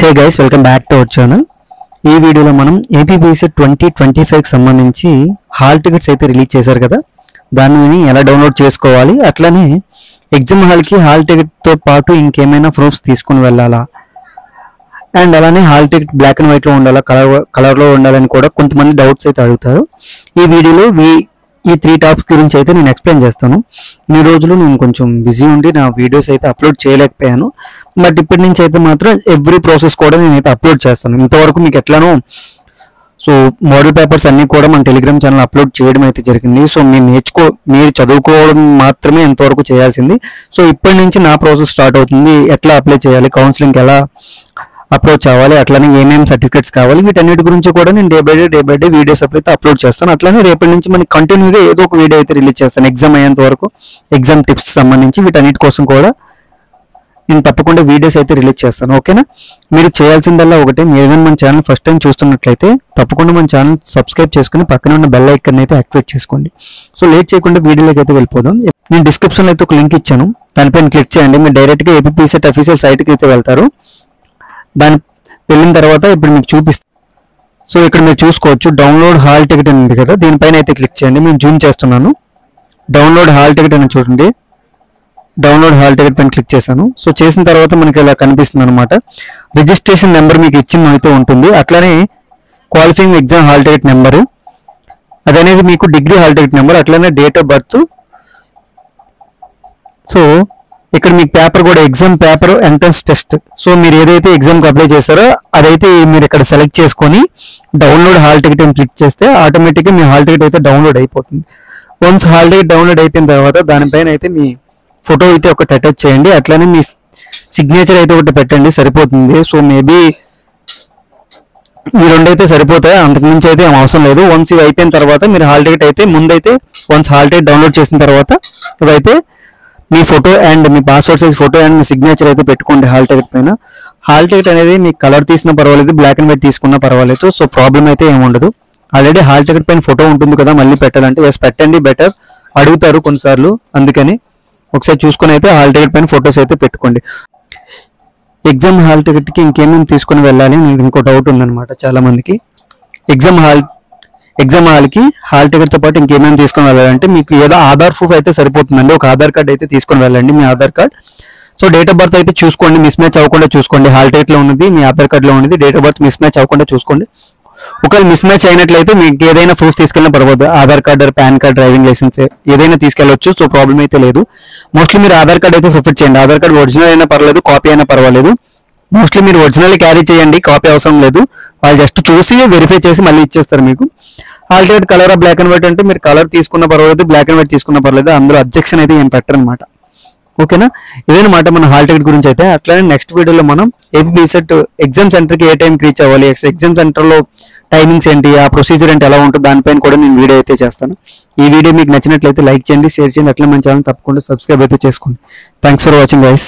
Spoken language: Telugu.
Hey guys, welcome back to our channel. ఈ వీడియోలో మనం ఏపీపీసెట్ 2025కి సంబంధించి హాల్ టికెట్స్ అయితే రిలీజ్ చేశారు కదా, దాన్ని ఎలా డౌన్లోడ్ చేసుకోవాలి, అట్లనే ఎగ్జామ్ హాల్కి హాల్ టికెట్తో పాటు ఇంకేమైనా ప్రూఫ్స్ తీసుకుని వెళ్ళాలా, అండ్ అలానే హాల్ టికెట్ బ్లాక్ అండ్ వైట్లో ఉండాలా, కలర్లో ఉండాలని కూడా కొంతమంది డౌట్స్ అయితే అడుగుతారు. ఈ వీడియోలో ఈ 3 టాపిక్స్ గురించి అయితే నేను ఎక్స్ప్లెయిన్ చేస్తాను. ఈ రోజులు నేను కొంచెం బిజీ ఉండి నా వీడియోస్ అయితే అప్లోడ్ చేయలేకపోయాను. బట్ ఇప్పటి నుంచి అయితే మాత్రం ఎవ్రీ ప్రాసెస్ కూడా నేనైతే అప్లోడ్ చేస్తాను. ఇంతవరకు మీకు ఎట్లానో మోడల్ పేపర్స్ అన్నీ కూడా మన టెలిగ్రామ్ ఛానల్ అప్లోడ్ చేయడం అయితే జరిగింది. సో మీరు చదువుకోవడం మాత్రమే ఎంతవరకు చేయాల్సింది. సో ఇప్పటి నుంచి నా ప్రాసెస్ స్టార్ట్ అవుతుంది. ఎట్లా అప్లై చేయాలి, కౌన్సిలింగ్కి ఎలా అప్రోచ్ అవ్వాలి, అట్లానే ఏమేమి సర్టిఫికేట్స్ కావాలి, వీటన్నిటి గురించి కూడా నేను డే బై డే వీడియోస్ అయితే అప్లోడ్ చేస్తాను. అట్లానే రేపటి నుంచి మనకి కంటిన్యూగా ఏదో ఒక వీడియో అయితే రిలీజ్ చేస్తాను. ఎగ్జామ్ అయ్యేంత వరకు ఎగ్జామ్ టిప్స్ సంబంధించి వీటన్నిటి కోసం కూడా నేను తప్పకుండా వీడియోస్ అయితే రిలీజ్ చేస్తాను. ఓకేనా? మీరు చేయాల్సిందల్లా ఒకటే, మీరు ఏదైనా మన ఛానల్ ఫస్ట్ టైం చూస్తున్నట్లయితే తప్పకుండా మన ఛానల్ సబ్స్క్రైబ్ చేసుకుని పక్కన ఉన్న బెల్ ఐకాన్ అయితే యాక్టివేట్ చేసుకోండి. సో లేట్ చేయకుండా వీడియోలోకి అయితే వెళ్ళిపోదాం. నేను డిస్క్రిప్షన్లో అయితే ఒక లింక్ ఇచ్చాను, దానిపైన క్లిక్ చేయండి. మీరు డైరెక్ట్గా ఏపీపీసెట్ అఫీషియల్ సైట్కి అయితే వెళ్తారు. దాని వెళ్ళిన తర్వాత ఇప్పుడు మీకు చూపిస్తాను. సో ఇక్కడ మీరు చూసుకోవచ్చు, డౌన్లోడ్ హాల్ టికెట్ అని ఉంది కదా, దీనిపైన అయితే క్లిక్ చేయండి. నేను జూమ్ చేస్తున్నాను. డౌన్లోడ్ హాల్ టికెట్ అని చూడండి. డౌన్లోడ్ హాల్ టికెట్ పైన క్లిక్ చేశాను. సో చేసిన తర్వాత మనకి ఇలా కనిపిస్తుంది అనమాట. రిజిస్ట్రేషన్ నెంబర్ మీకు ఇచ్చిన అయితే ఉంటుంది. అట్లానే qualifying exam hall ticket number, అదనేది మీకు డిగ్రీ హాల్ టికెట్ నెంబర్, అట్లానే డేట్ ఆఫ్ బర్త్. సో ఇక్కడ మీకు పేపర్ కూడా exam paper, entrance test. So మీరు ఏదైతే ఎగ్జామ్కి అప్లై చేస్తారో అదైతే మీరు ఇక్కడ సెలెక్ట్ చేసుకొని డౌన్లోడ్ హాల్ టికెట్ అని క్లిక్ చేస్తే ఆటోమేటిక్గా మీ హాల్ టికెట్ అయితే డౌన్లోడ్ అయిపోతుంది. వన్స్ హాల్ టికెట్ డౌన్లోడ్ అయిపోయిన తర్వాత దానిపైన అయితే మీ ఫోటో అయితే ఒకటి అటాచ్ చేయండి. అట్లానే మీ సిగ్నేచర్ అయితే ఒకటి పెట్టండి, సరిపోతుంది. సో మేబీ ఈ రెండైతే సరిపోతాయి, అంతకుమించి అయితే ఏం అవసరం లేదు. వన్స్ ఇవి అయిపోయిన తర్వాత మీరు హాల్ టికెట్ అయితే ముందైతే వన్స్ హాల్ టికెట్ డౌన్లోడ్ చేసిన తర్వాత ఇవైతే మీ ఫోటో అండ్ మీ పాస్పోర్ట్ సైజ్ ఫోటో అండ్ మీ సిగ్నేచర్ అయితే పెట్టుకోండి హాల్ టికెట్ పైన. హాల్ టికెట్ అనేది మీకు కలర్ తీసినా పర్వాలేదు, బ్లాక్ అండ్ వైట్ తీసుకున్నా పర్వాలేదు. సో ప్రాబ్లం అయితే ఏముండదు. ఆల్రెడీ హాల్ టికెట్ పైన ఫోటో ఉంటుంది కదా, మళ్ళీ పెట్టాలంటే ఎస్ పెట్టండి, బెటర్. అడుగుతారు కొన్నిసార్లు, అందుకని ఒకసారి చూసుకొని అయితే హాల్ టికెట్ పైన ఫొటోస్ అయితే పెట్టుకోండి. ఎగ్జామ్ హాల్ టికెట్కి ఇంకేమేమి తీసుకుని వెళ్ళాలి అని ఇంకో డౌట్ ఉందన్నమాట చాలా మందికి. ఎగ్జామ్ హాల్కి హాల్ టికెట్తో పాటు ఇంకేమేమి తీసుకొని వెళ్ళాలంటే మీకు ఏదో ఆధార్ ప్రూఫ్ అయితే సరిపోతుందండి. ఒక ఆధార్ కార్డ్ అయితే తీసుకొని వెళ్ళండి, మీ Aadhaar card. So date of birth అయితే చూసుకోండి, మిస్ మ్యాచ్ అవ్వకుండా చూసుకోండి. హాల్ టికెట్లో ఉన్నది మీ ఆధార్ కార్డులో ఉన్నది, date of birth miss match అవ్వకుండా చూసుకోండి. ఒకవేళ మిస్ మ్యాచ్ అయినట్లయితే మీకు ఏదైనా ప్రూఫ్ తీసుకెళ్ళినా పర్వాలేదు. Aadhaar card, PAN card, driving licence ఏదైనా తీసుకెళ్ళొచ్చు. సో ప్రాబ్లం అయితే లేదు. మోస్ట్లీ మీరు ఆధార్ కార్డ్ అయితే ప్రిఫర్ చేయండి. ఆధార్ కార్డ్ ఒరిజినల్ అయినా పర్వాలేదు, కాపీ అయినా పర్వాలేదు. మోస్ట్లీ మీరు ఒరిజినల్ క్యారీ చేయండి, కాపీ అవసరం లేదు. వాళ్ళు జస్ట్ చూసి వెరిఫై చేసి మళ్ళీ ఇచ్చేస్తారు మీకు. Hall ticket colour black and white అంటే మీరు కలర్ తీసుకున్న పర్వాలేదు, బ్లాక్ అండ్ వైట్ తీసుకున్న పర్వాలేదు. అందులో అబ్జెక్షన్ అయితే ఏం పెట్టరు అనమాట. ఓకేనా? ఇదేనమాట మన హాల్ టికెట్ గురించి అయితే. అట్లానే నెక్స్ట్ వీడియోలో మనం ఏపీపీసెట్ ఎగ్జామ్ సెంటర్కి ఏ టైంకి రీచ్ అవ్వాలి, ఎగ్జామ్ సెంటర్లో టైమింగ్స్ ఏంటి, ఆ ప్రొసీజర్ ఏంటి, ఎలా ఉంటుంది, దానిపైన కూడా నేను వీడియో అయితే చేస్తాను. ఈ వీడియో మీకు నచ్చినట్లయితే లైక్ చేయండి, షేర్ చేయండి. అట్లా మన ఛానల్ తప్పకుండా సబ్స్క్రైబ్ అయితే చేసుకోండి. Thanks for watching guys.